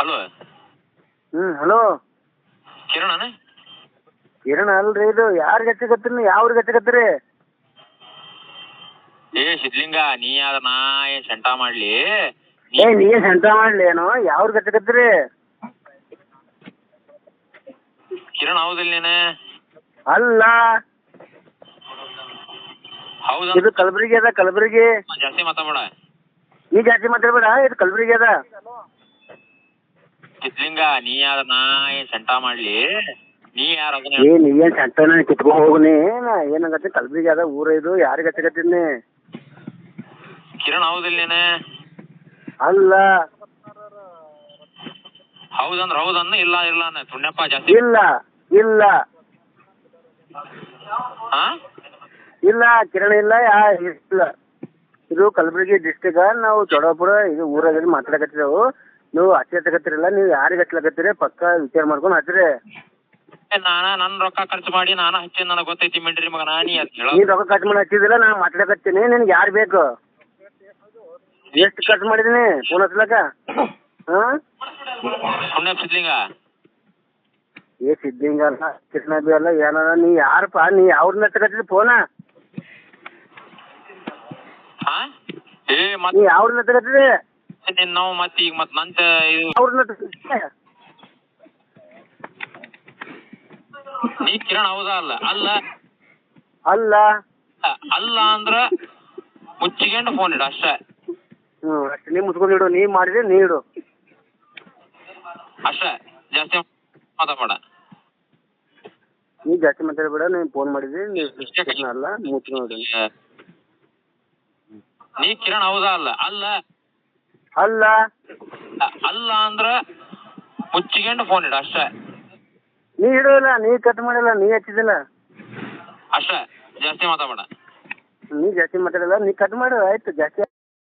Hello. Hello ಕಿರಣನ? ಕಿರಣ ಅಲ್ರಿ ಇದು. ಯಾರಿಗೆ ಹಚ್ಚಕತ್ತೀರಿ? ಯಾವ್ರಿಗೆ ಹಚ್ಚಕತ್ತೀರಿ? ಸಿದ್ಲಿಂಗ, ನೀ ಅದ ನಾ ಏನ್ ಸೆಂಟ ಮಾಡ್ಲಿ? ನೀ ಸಂತ ಮಾಡ್ಲಿ ಏನೋ? ಯಾವ್ರಿಗೆ ಹಚ್ಚಕತ್ತೀರಿ? ಕಿರಣ್ ಹೌದಿಲ್ಲ ನೀನು? ಅಲ್ಲ, ಹೌದ. ಇದು ಕಲಬುರಗಿ ಅದ, ಕಲಬುರಗಿ. ಜಾಸ್ತಿ ಮಾತಾಡ. ನೀ ಜಾಸ್ತಿ ಮಾತಾಡ್ಬೇಡ, ಇದು ಕಲಬುರಗಿ ಅದ. ಸಿದ್ಲಿಂಗ, ನೀ ಅದ ನಾ ಏನ್ ಸೆಂಟ ಮಾಡ್ಲಿ? ನೀ ಯಾರ? ನೀ ಏನ್ ಸಂತನ ಕಿತ್ಕೊಂಡ್ ಹೋಗ್ನಿ. ಏನಂಗತ್ತೆ? ಕಲಬುರಗಿ ಅದ ಊರ ಇದು. ಯಾರಿಗೆ ಹಚ್ಚಕತ್ತೀನಿ? ಕಿರಣ್ ಹೌದಿಲ್ಲ ನೀನು? ಅಲ್ಲ. ಹೌದಂದ್ರ ಹೌದನ್ನ, ಇಲ್ಲ ಇಲ್ಲ ಅನ್ನ ಸುಣ್ಣಪ್ಪ. ಜಾಸ್ತಿ ಇಲ್ಲ ಇಲ್ಲ ಹಾ ಇಲ್ಲ ಕಿರಣ ಇಲ್ಲ, ಇಲ್ಲ. ಇದು ಕಲಬುರಗಿ ಡಿಸ್ಟಿಕ್. ನಾವು ಚೌಡಾಪುರ ಇದು ಊರಾಗ ಮಾತಾಡಕತ್ತಿದ್ದೆವು. ನೀವು ಹಚ್ಚಕತ್ತಿರಲ್ಲ. ನೀವು ಯಾರಿಗೆ ಹಚ್ಲಕತ್ತೀರಿ? ಪಕ್ಕ ವಿಚಾರ ಮಾಡ್ಕೊಂಡು ಹಚ್ಚ್ರಿ. ನನ್ ರೊಕ್ಕ ಖರ್ಚು ಮಾಡಿ ನಾನು ಹಚ್ಚಿ ನನಗೆ ಗೊತ್ತೈತಿ ಮಿಂಡ್ರಿ ಮಗ. ನೀನ್ ರೊಕ್ಕ ಖರ್ಚು ಮಾಡಿ ಹಚ್ಚಿದಿಲ್ಲ, ನಾ ಮಾತಾಡಕತ್ತೀನಿ. ನಿನ್ಗೆ ಯಾರು ಬೇಕು? ಎಷ್ಟು ಖರ್ಚು ಮಾಡಿದೀನಿ ಫೋನ್ ಹಚ್ಲಕ್ಕ? ಸಿದ್ಲಿಂಗ ಸಿದ್ದಿಂಗ ಅಲ್ಲ, ಕಿರಣ ಬಿ ಅಲ್ಲ, ಏನಾರ. ನೀ ಯಾರಪ್ಪ? ನೀ ಯಾವ್ರನ್ನ ಹಚ್ಚಕತ್ತಿದ್ದಿ ಫೋನ? ನೀ ಯಾವ್ರನ್ನ ಹಚ್ಚಕತ್ತಿದ್ದಿ? ನಾವು ಮತ್ತೆ ಈಗ ಮತ್ತೆ ನಂತ ಅವ್ರನ್ನ ನೀ ಕಿರಣ್ ಹೌದಾ? ಅಲ್ಲ ಅಲ್ಲ ಅಲ್ಲ ಅಲ್ಲ ಅಂದ್ರ ಮುಚ್ಚಿಕೊಂಡು ಫೋನ್ ಇಡು ಅಷ್ಟೇ. ಅಷ್ಟೇ. ನೀ ಮುಚ್ಕೊಂಡಿಡು. ನೀ ಮಾಡಿದ್ರೆ ನೀಡು ಅಷ್ಟೇ. ಜಾಸ್ತಿ ಮಾತಾಡ. ನೀ ಜಾಸ್ತಿ ಮಾತಾಡಬೇಡ. ನೀನು ಫೋನ್ ಮಾಡಿದ್ರಿ. ನೀ ಅಲ್ಲ, ಮುಚ್ಕೊಂಡು. ನೀ ಕಿರಣ್ ಹೌದಾ? ಅಲ್ಲ ಅಲ್ಲ ಅಲ್ಲ ಅಲ್ಲ ಅಂದ್ರ ಮುಚ್ಚಿಕೊಂಡು ಫೋನ್ ಇಡು ಅಷ್ಟೇ. ನೀ ಇಡೋಲ್ಲ, ನೀ ಕಟ್ ಮಾಡಿಲ್ಲ, ನೀ ಹಚ್ಚಿದಿಲ್ಲ ಅಷ್ಟೇ. ಜಾಸ್ತಿ ಮಾತಾಡ. ನೀ ಜಾಸ್ತಿ ಮಾತಾಡಲ್ಲ, ನೀ ಕಟ್ ಮಾಡು. ಆಯ್ತು. ಜಾಸ್ತಿ